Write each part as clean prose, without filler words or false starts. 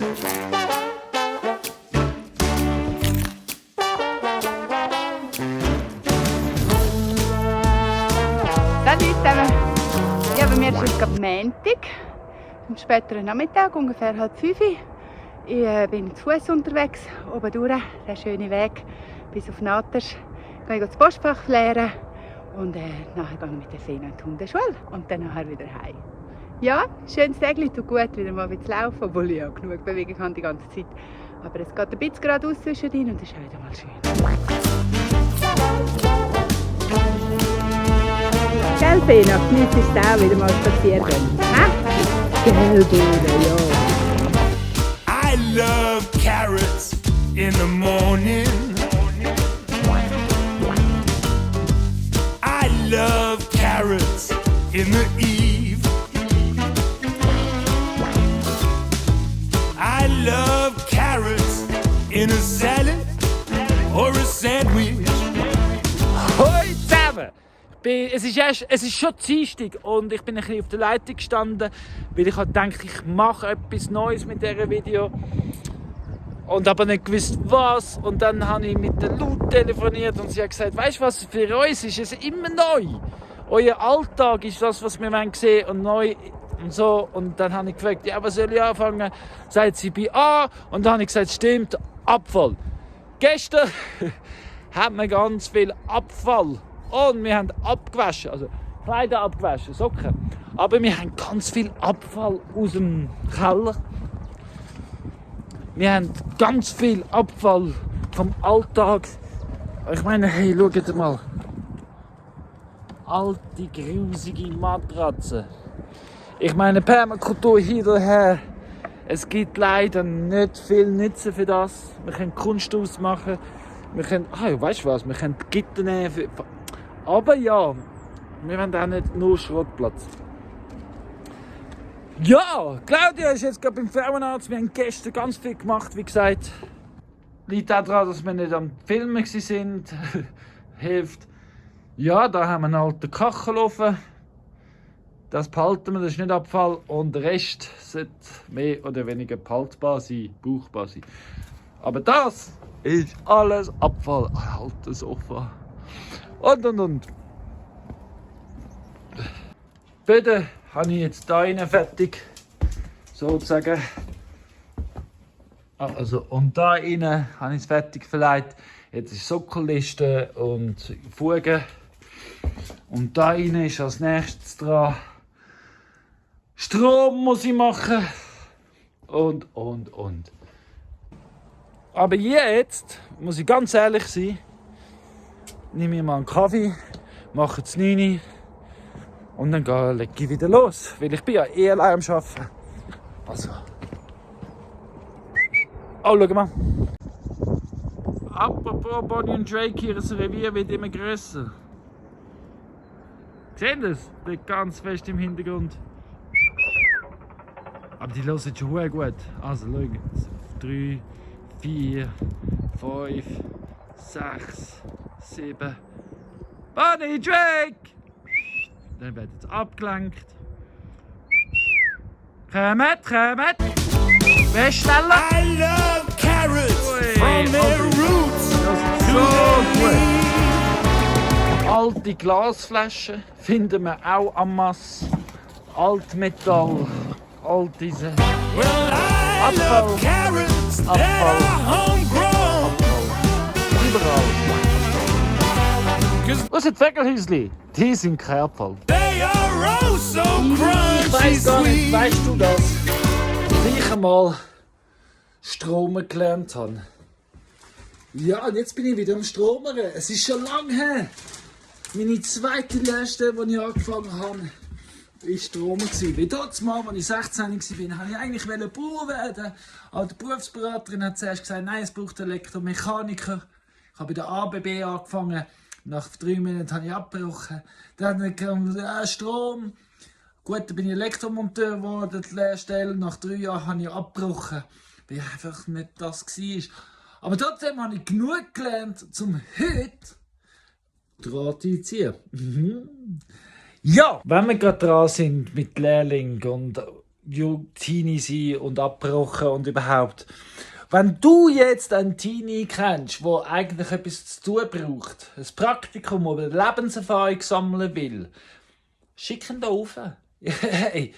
Salut zusammen! Ja, bei mir ist es gerade Montag, am späteren Nachmittag, ungefähr 4:30. Ich bin zu Fuß unterwegs, oben durch, der schöne Weg bis auf Natters. Gehe ich das Postfach leeren und nachher gehe ich mit der Fina in die Hundeschule und dann nachher wieder heim. Ja, schönes Tag, tut gut, wieder mal zu laufen, obwohl ich ja genug Bewegung habe die ganze Zeit. Aber es geht ein bisschen geradeaus zwischendrin und das ist auch wieder mal schön. Gell, Fina, genießt es auch wieder mal spazieren gehen. Gell, Bruder, ja. I love carrots in the morning. I love carrots in the eve. I love carrots in a salad or a sandwich. Hoi zusammen! Es ist schon Dienstag und ich bin ein bisschen auf der Leitung gestanden, weil ich dachte, ich mache etwas Neues mit diesem Video. Und aber nicht gewusst was. Und dann habe ich mit der Lut telefoniert und sie hat gesagt, weißt du was, für uns ist es immer neu. Euer Alltag ist das, was wir sehen und neu und so. Und dann habe ich gefragt, ja, was soll ich anfangen? Sagt sie bei A. Und dann habe ich gesagt, stimmt, Abfall. Gestern haben wir ganz viel Abfall. Und wir haben abgewaschen, also Kleider abgewaschen, Socken. Aber wir haben ganz viel Abfall aus dem Keller. Wir haben ganz viel Abfall vom Alltag. Ich meine, hey, schaut mal. Alte, grusige Matratzen. Ich meine, Permakultur hin und her. Es gibt leider nicht viel Nutzen für das. Wir können Kunst ausmachen. Wir können, weißt du was, wir können Gitter nehmen. Aber ja, wir wollen auch nicht nur Schrottplatz. Ja, Claudia ist jetzt gerade beim Frauenarzt. Wir haben gestern ganz viel gemacht, wie gesagt. Liegt auch daran, dass wir nicht am Filmen waren. Hilft. Ja, da haben wir einen alten Kachelofen. Das behalten wir, das ist nicht Abfall. Und der Rest sollte mehr oder weniger behaltbar sein, brauchbar sein. Aber das ist alles Abfall. Altes Sofa. Und. Bitte habe ich jetzt da rein fertig, sozusagen. Also, und da rein habe ich es fertig verleiht. Jetzt ist Sockelliste und Fugen. Und da rein ist als nächstes dran. Strom muss ich machen. Und. Aber jetzt, muss ich ganz ehrlich sein, nehme ich mal einen Kaffee, mache es 9 Uhr und dann lege ich wieder los, weil ich bin ja allein am Arbeiten. Also. Oh, schau mal. Apropos Bonnie und Drake, hier das Revier wird immer grösser. Seht ihr das? Liegt ganz fest im Hintergrund. Aber die hören schon gut. Also schau jetzt. 3, 4, 5, 6, 7. Bonnie, Drake! Dann wird jetzt abgelenkt. Kommt! Wer ist schneller? I love carrots from their roots to their leaves. Alte Glasflaschen finden wir auch am Mass. Altmetall, all diese Well, I Abfall. love carrots that Abfall. are homegrown. überall. Was sind die Fegelhäusli? Die sind kein Abfall. They are oh so Ich crunchy weiss gar nicht, sweet. weißt du das? Als ich einmal Strom gelernt habe. Ja, und jetzt bin ich wieder am Stromern. Es ist schon lange her. Meine zweite Lehrstelle, die ich angefangen habe, war Stromer. Weil dort mal, als ich 16 war, wollte ich eigentlich Bauer werden. Aber die Berufsberaterin hat zuerst gesagt, nein, es braucht Elektromechaniker. Ich habe bei der ABB angefangen. Nach 3 Monaten habe ich abgebrochen. Dann kam Strom. Gut, dann bin ich Elektromonteur geworden, die Lehrstelle. Nach 3 Jahren habe ich abgebrochen, weil einfach nicht das war. Aber trotzdem habe ich genug gelernt, um heute Draht einzuziehen. Ja, wenn wir gerade dran sind mit Lehrling und Teenie sein und abgebrochen und überhaupt. Wenn du jetzt einen Teenie kennst, der eigentlich etwas zu tun braucht, ein Praktikum oder eine Lebenserfahrung sammeln will, schick ihn da rauf. Hey,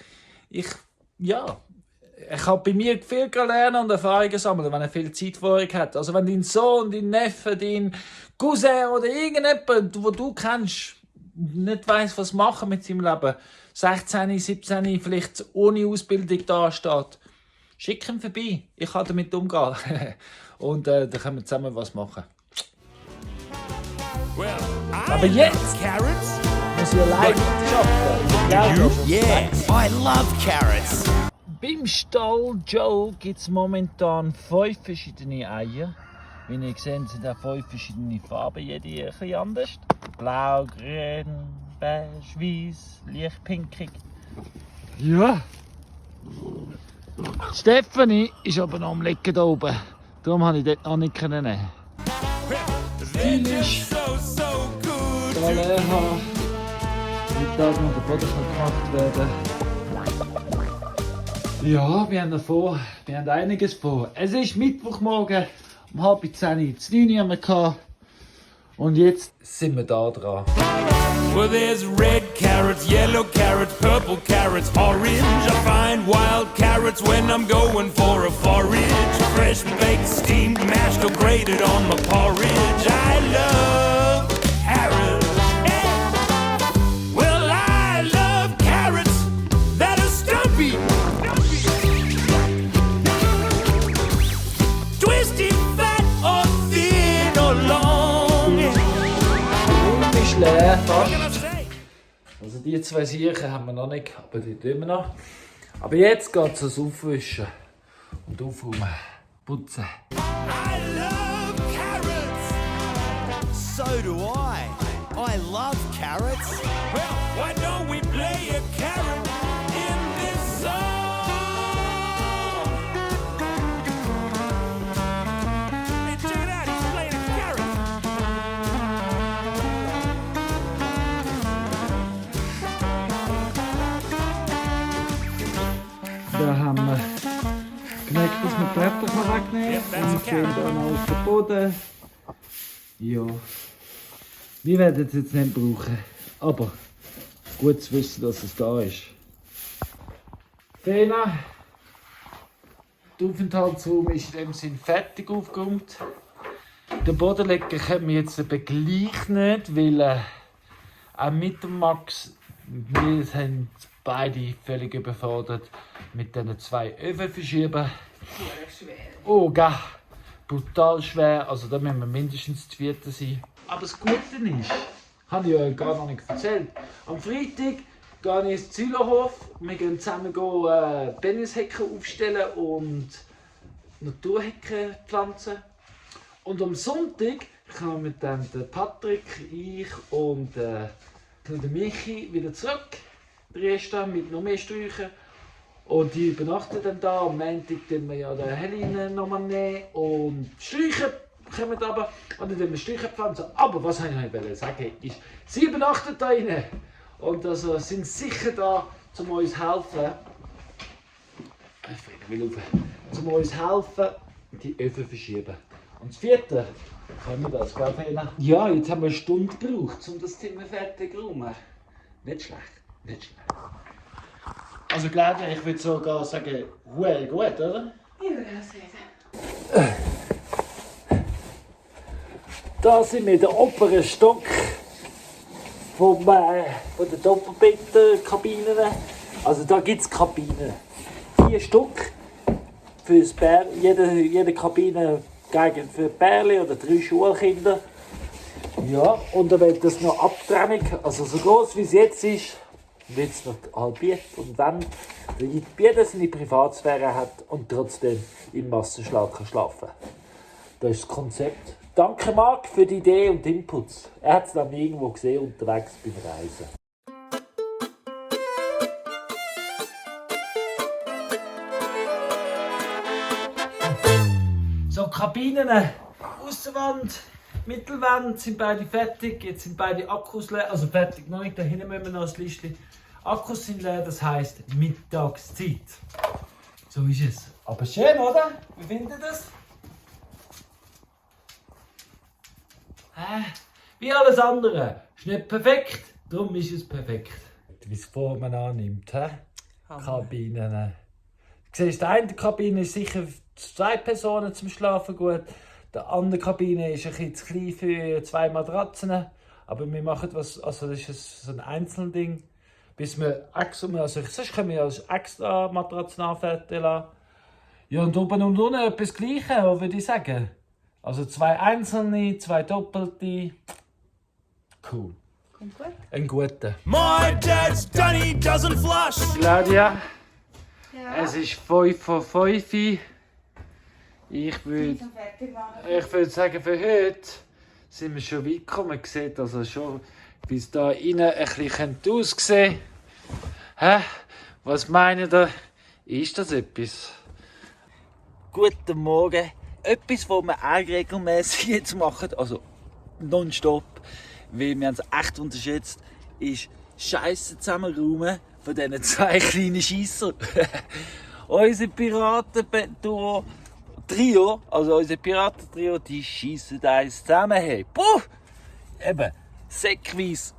er kann bei mir viel lernen und Erfahrungen sammeln, wenn er viel Zeit vor sich hat. Also wenn dein Sohn, dein Neffe, dein Cousin oder irgendjemand, den du kennst, nicht weiss, was machen mit seinem Leben, 16, 17, vielleicht ohne Ausbildung da steht, schick ihn vorbei. Ich kann damit umgehen. Und dann können wir zusammen was machen. Well, Aber jetzt carrots. muss ich allein arbeiten. Yeah, I love carrots. Beim Stall Joe gibt es momentan 5 verschiedene Eier. Wie ihr seht, sind auch 5 verschiedene Farben, jede etwas anders. Blau, grün, beige, weiß, leicht pinkig. Ja. Stefanie ist aber noch am Lecken da oben. Darum konnte ich dort noch nicht nehmen. They're just so good. Da leer haben. Mittag noch der Boden gemacht werden. Ja, wir haben einiges vor. Es ist Mittwochmorgen, um 8:30 Uhr, 9 Uhr haben wir gehabt. Und jetzt sind wir da dran. Well, there's red carrots, yellow carrots, purple carrots, orange. I find wild carrots when I'm going for a forage. Fresh baked, steamed, mashed or grated on my porridge. I love carrots. Well, I love carrots that are stumpy. Twisty, fat or thin or long. Ist leer, fast. Also die 2 Siechen haben wir noch nicht, aber die tun wir noch. Aber jetzt geht es ans Aufwischen und Aufräumen, putzen. I love carrots. So do I. I love carrots. Well, why don't we play a carrot in this song? Hey, check it out, he's playing a carrot. Da haben wir gemerkt, dass wir die Blätter wegnehmen kann. Und schön hier noch auf den Boden. Ja. Wir werden es jetzt nicht brauchen. Aber gut zu wissen, dass es da ist. Fena, der Aufenthaltsraum ist in dem Sinn fertig aufgeräumt. Den Bodenlecker können wir jetzt aber gleich nicht, weil auch mit dem Max, wir sind beide völlig überfordert mit diesen 2 Öfen verschieben. Oh, gell. Brutal schwer, also da müssen wir mindestens zu 4 sein. Aber das Gute ist, habe ich euch gar noch nicht erzählt. Am Freitag gehe ich ins Zülerhof, wir gehen zusammen Tennishecken aufstellen und Naturhecken pflanzen. Und am Sonntag kommen dann der Patrick, ich und der Michi wieder zurück. Dresden mit noch mehr Sträuchern. Und die übernachten dann da. Am Montag nehmen wir ja den Helene nochmal nehmen. Und die Sträucher kommen runter. Und dann wir Sträucher pflanzen. Aber was ich euch sagen ist, sie übernachten da rein. Und also sind sicher da, um uns helfen. Um uns helfen, die Öfen verschieben. Und das 4. können wir das, gell, Fena? Ja, jetzt haben wir eine Stunde gebraucht, um das Zimmer fertig zu räumen. Nicht schlecht. Nicht schlecht. Also Claudia, ich würde sogar sagen, well gut, oder? Ich würde auch sagen. Da sind wir in der oberen Stock von den Doppelbettkabinen. Also da gibt es Kabinen. 4 Stück. Fürs jede Kabine geeignet für Pärchen oder 3 Schulkinder. Ja, und dann wird das noch Abtrennung, also so groß wie es jetzt ist, wird es noch halbiert. Und dann jeder seine Privatsphäre hat und trotzdem im Massenschlag kann schlafen. Das ist das Konzept. Danke Marc für die Idee und Inputs. Er hat es dann irgendwo gesehen unterwegs beim Reisen. So, Kabinen, Aussenwand, Mittelwand sind beide fertig. Jetzt sind beide Akkus leer, also fertig noch nicht, da hinten müssen wir noch ein Listchen. Akkus sind leer, das heisst Mittagszeit. So ist es. Aber schön, oder? Wie findet ihr das? Wie alles andere. Ist nicht perfekt, darum ist es perfekt. Wie es Formen annimmt, Kabinen. Du siehst, die eine Kabine ist sicher für 2 Personen zum Schlafen gut. Die andere Kabine ist ein bisschen zu klein für 2 Matratzen. Aber wir machen was, also das ist so ein Einzelding. Bis wir extra, also sonst können wir als extra Matratzen anfertigen lassen. Ja, und oben und unten etwas Gleiches, würde ich sagen. Also 2 einzelne, 2 doppelte. Cool. Kommt gut. Ein guter. My dad's dunny doesn't flush. Claudia, Ja. es ist 5 vor 5. Ich würde sagen, für heute sind wir schon weit gekommen. Man sieht also schon, wie es da innen ein bisschen aussehen könnte. Was meint ihr? Ist das etwas? Guten Morgen. Etwas, was wir auch regelmäßig jetzt machen, also nonstop, weil wir es echt unterschätzt, ist Scheiße zusammenräumen von diesen 2 kleinen Scheissern. Unser Piraten-Trio, also unser Piraten-Trio, die schiessen eins zusammen. Hey. Puh! Eben, säckweise.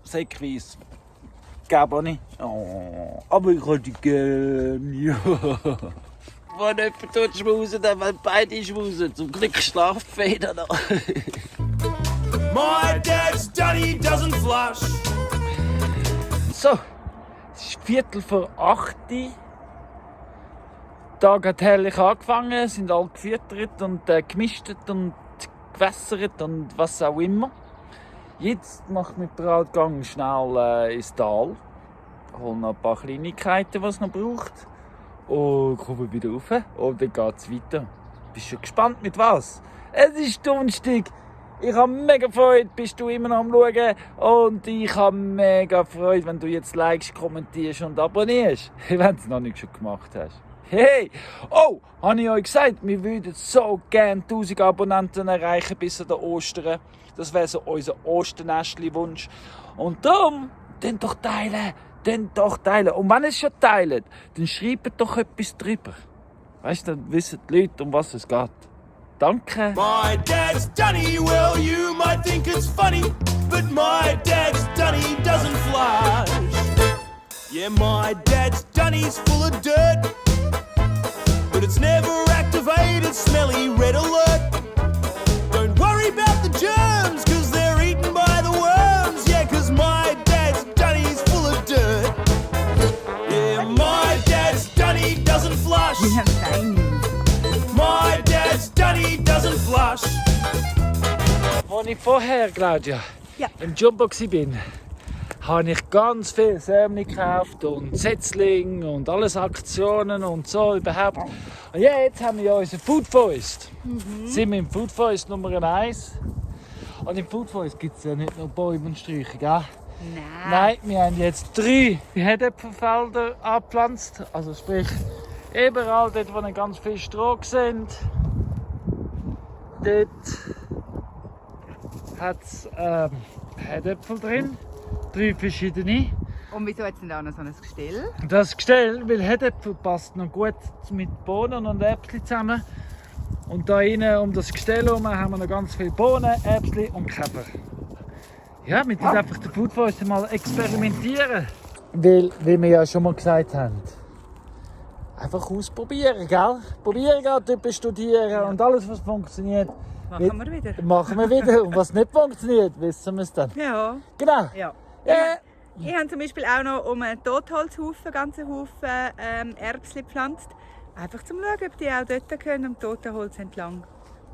Gäbe auch nicht. Oh, aber ich hätte gerne, ja. Wenn jemand schmusen, dann wollen beide schmusen. Zum Glück schlaft Feder noch. My dad's dunny doesn't flush. So, es ist 7:45. Der Tag hat herrlich angefangen, sind alle gefüttert und gemistet und gewässert und was auch immer. Jetzt macht mit bereit, gang schnell ins Tal. Hol noch ein paar Kleinigkeiten, die es noch braucht. Und komme wieder rauf und dann geht es weiter. Bist du gespannt mit was? Es ist Donnerstag. Ich habe mega Freude, bist du immer noch am Schauen. Und ich habe mega Freude, wenn du jetzt likest, kommentierst und abonnierst. Wenn du es noch nicht schon gemacht hast. Hey! Oh, habe ich euch gesagt, wir würden so gerne 1000 Abonnenten erreichen bis an den Ostern. Das wäre so unser Osternestli-Wunsch. Und darum, dann doch teilen. Und wenn ihr es schon teilt, dann schreibt doch etwas drüber. Weißt du, dann wissen die Leute, um was es geht. Danke. My dad's dunny, well, you might think it's funny, but my dad's dunny doesn't flush. Yeah, my dad's dunny's full of dirt, but it's never activated, smelly red alert. Don't worry about the germs, cause they're eaten by the worms. Yeah, cause my dad's dunny's full of dirt. Yeah, my dad's dunny doesn't flush. Wir haben deine. My dad's dunny doesn't flush. Als ich vorher, Claudia, Ja. im Jumbo war, habe ich ganz viel Sämli gekauft und Setzling und alles Aktionen und so überhaupt. Und ja, jetzt haben wir ja unseren Food Forest. Sind wir im Food Forest Nummer 1. Und im Food Forest gibt es ja nicht nur Bäume und Sträucher, gell? Nein, wir haben jetzt 3 Herdäpfelfelder angepflanzt. Also sprich, überall dort, wo nicht ganz viel Stroh sind, dort hat es Herdäpfel drin. 3 verschiedene. Und wieso hat es denn da noch so ein Gestell? Das Gestell, weil Herdäpfel passt noch gut mit Bohnen und Äpfeln zusammen. Und da innen um das Gestell herum haben wir noch ganz viele Bohnen, Äpfel und Käfer. Ja, wir müssen einfach den Food Forest mal experimentieren. Weil, wie wir ja schon mal gesagt haben, einfach ausprobieren, gell? Probieren gehen, Typen studieren und alles, was funktioniert, Machen wir wieder. machen wir wieder. Und was nicht funktioniert, wissen wir es dann. Ja. Genau. Ja. Ja. Ich habe zum Beispiel auch noch um einen Totholzhaufen, ganzen Haufen Erbsen gepflanzt. Einfach zum Schauen, ob die auch dort können, am Totenholz entlang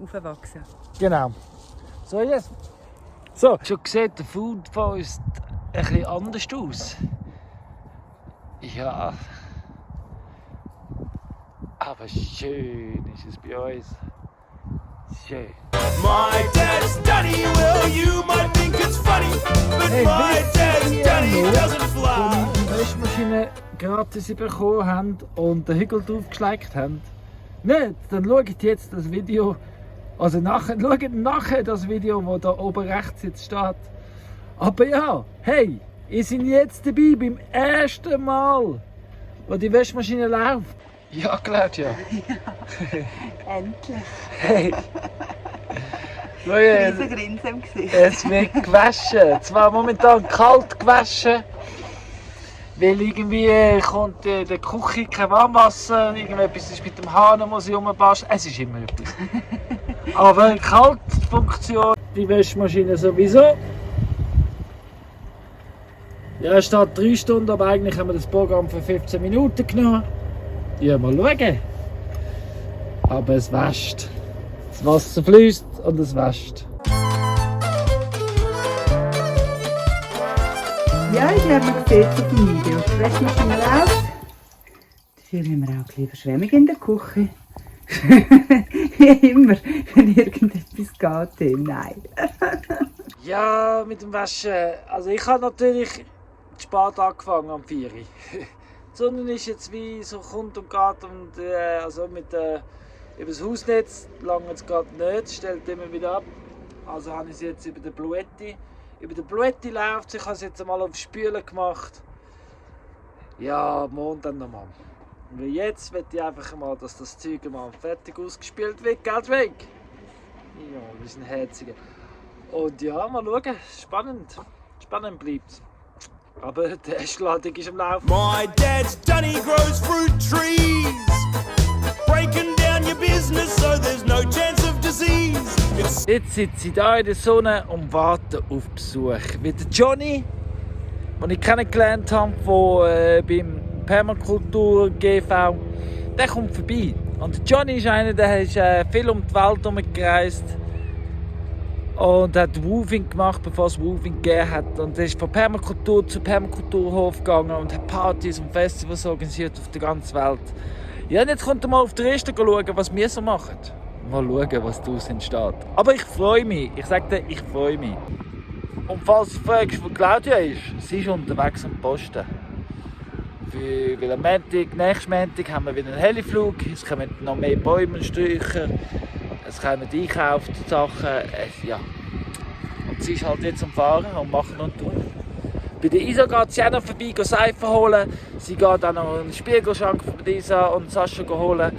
aufwachsen. Genau. So ist es. So, schon sieht der Food Forest ein bisschen anders aus. Ja. Aber schön ist es bei uns. Schön. My dad's dunny, well, you might think it's funny, but my dad's dunny doesn't Als fly. wir die Waschmaschine gratis bekommen haben und den Hügel draufgeschleckt haben. Nicht, dann schaut jetzt das Video. Also schaut nachher das Video, das da oben rechts jetzt steht. Aber ja, hey, Ich bin jetzt dabei beim ersten Mal, wo die Waschmaschine läuft. Ja, Claudia. Endlich. Hey. Schau Riesen jetzt. Grinsen im Gesicht. Es wird gewaschen. Zwar momentan kalt gewaschen, weil irgendwie kommt in der Küche kein Warmwasser, irgendetwas ist mit dem Hahn, muss ich rumbasteln. Es ist immer etwas. Aber kalt funktioniert die Waschmaschine sowieso. Ja, es steht 3 Stunden, aber eigentlich haben wir das Programm für 15 Minuten genommen. Ja, mal schauen. Aber es wäscht. Das Wasser fließt und es wäscht. Ja, ich habe noch gesehen auf dem Video. Die Waschmaschine läuft. Dafür haben wir auch ein bisschen Überschwemmung in der Küche. Wie immer, wenn irgendetwas geht. Nein. Ja, mit dem Waschen. Also ich habe natürlich zu spät angefangen am 4 Uhr. Die Sonne ist jetzt wie so kommt und geht und also mit über das Hausnetz lange es gerade nicht, stellt immer wieder ab. Also habe ich es jetzt über den Bluetti. Über den Bluetti läuft es, ich habe es jetzt einmal auf Spülen gemacht. Ja, morgen dann nochmal. Weil jetzt möchte ich einfach mal, dass das Zeug mal fertig ausgespielt wird, Geld weg. Ja, wir sind herzige. Und ja, mal schauen, spannend bleibt's. Aber die Essladung ist am Laufen. My dad's Dunny grows fruit trees, breaking down your business so there's no chance of disease. It's Jetzt sitze ich hier in der Sonne und warte auf Besuch. Wie der Johnny, den ich kennengelernt habe beim Permakultur GV, der kommt vorbei. Und der Johnny ist einer, der ist viel um die Welt herumgereist und hat Woofing gemacht, bevor es Woofing gegeben hat. Und er ist von Permakultur zu Permakulturhof gegangen und hat Partys und Festivals organisiert auf der ganzen Welt. Ja, und jetzt kommt er mal auf die Reste schauen, was wir so machen. Mal schauen, was daraus entsteht. Aber ich freue mich. Ich sage dir, ich freue mich. Und falls du fragst, wo Claudia ist, sie ist unterwegs am Posten. Weil am nächsten Montag haben wir wieder einen Heliflug. Es kommen noch mehr Bäume und Sträucher. Es kommen einkauft Sachen. Ja. Und sie ist halt jetzt am Fahren und machen und tun. Bei der Isa geht sie auch noch vorbei, Seife holen. Sie geht auch noch einen Spiegelschrank von der Isa und Sascha holen.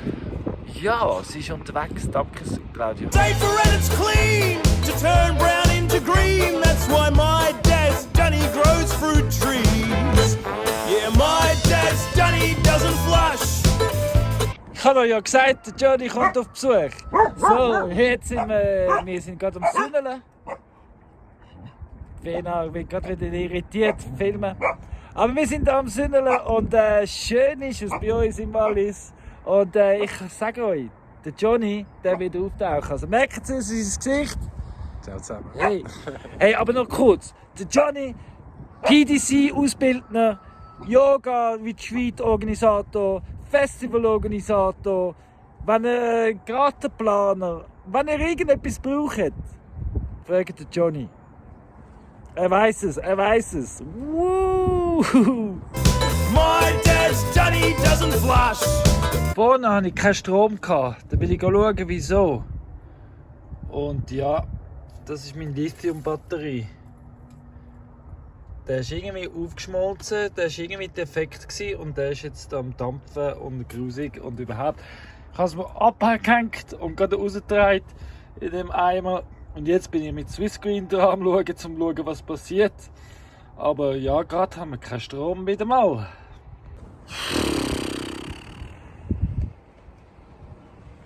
Ja, sie ist unterwegs. Danke, Claudia. safer and it's clean to turn brown into green. That's why my dad's Dunny grows fruit trees. Yeah, my dad's Dunny doesn't flush. Ich habe euch ja gesagt, der Johnny kommt auf Besuch. So, jetzt sind wir sind gerade am Sünneln. Ich bin gerade wieder irritiert filmen. Aber wir sind da am Sünneln und schön ist es bei uns im Wallis. Und ich sage euch, der Johnny, der wird auftauchen. Also merkt ihr sein Gesicht? Ciao zusammen. Hey, aber noch kurz. Der Johnny, PDC-Ausbildner, Yoga-Retreat-Organisator, Festival-Organisator, wenn ihr Gartenplaner, wenn ihr irgendetwas braucht, fragt den Johnny. Er weiß es. Woo! My dad's Dunny doesn't flush. Vorne hatte ich keinen Strom. Da will ich schauen, wieso. Und ja, das ist meine Lithium-Batterie. Der ist irgendwie aufgeschmolzen, der war irgendwie defekt und der ist jetzt am Dampfen und grusig und überhaupt. Ich habe es mir abgehängt und gerade rausgetragen in dem Eimer. Und jetzt bin ich mit Swissgreen dran am schauen, um zu schauen, was passiert. Aber ja, gerade haben wir keinen Strom wieder mal.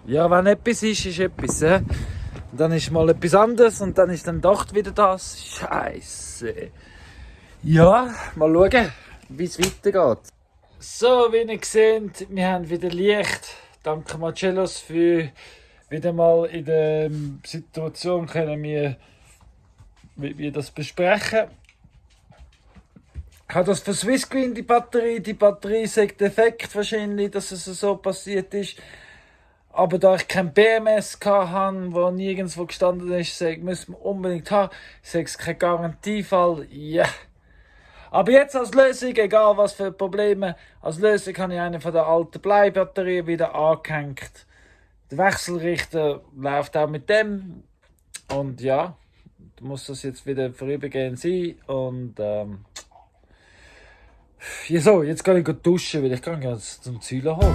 Ja, wenn etwas ist, ist etwas. Dann ist mal etwas anderes und dann ist dann doch wieder das. Scheiße. Ja, mal schauen, wie es weitergeht. So, wie ihr seht, wir haben wieder Licht. Danke Marcellos für wieder mal in der Situation können wir das besprechen. Ich habe das von Swissgreen, die Batterie sagt defekt wahrscheinlich, dass es so passiert ist. Aber da ich kein BMS hatte, wo nirgendwo gestanden ist, müssen wir unbedingt haben. Ich sage es kein Garantiefall, ja. Yeah. Aber jetzt als Lösung, egal was für Probleme, als Lösung habe ich eine von der alten Bleibatterien wieder angehängt. Der Wechselrichter läuft auch mit dem. Und ja, muss das jetzt wieder vorübergehend sein. Und Ja, so, jetzt gehe ich duschen, weil ich gehe jetzt zum Zühlerhof.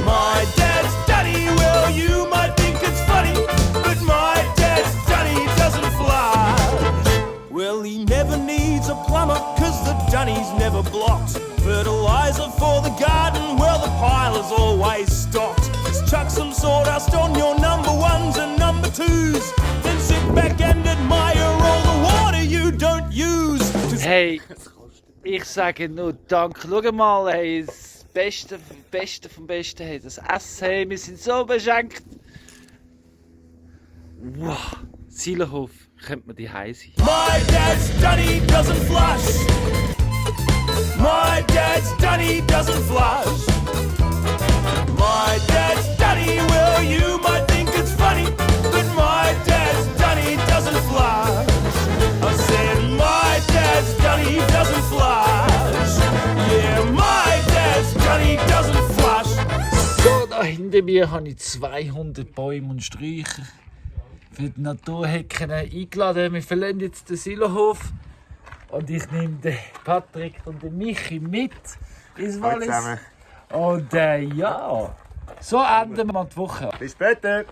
My dad's Danny, well, you might think it's funny, but my dad's Danny doesn't fly. Well, he never needs a plumber, cause the Dunny's never blocked. Fertilizer for the garden, well, the pile is always stocked. Just chuck some sawdust on your number ones and number twos, then sit back and admire all the water you don't use. Hey, ich sage nur Danke. Schau mal, hey, das Beste vom Besten, hey, das Essen, hey, wir sind so beschenkt. Wow, Zühlerhof, könnte man die sein. My dad's Dunny doesn't flush. My dad's Dunny doesn't flush. My dad's Dunny, well, you might think it's funny, but my dad's Dunny doesn't flush. I said, my dad's Dunny doesn't flush. Yeah, my dad's Dunny doesn't flush. So, da hinter mir habe ich 200 Bäume und Sträucher für die Naturhecken eingeladen. Wir verlassen jetzt den Zühlerhof und ich nehme den Patrick und den Michi mit ins Wallis. Und ja, so enden wir mal die Woche. Bis später.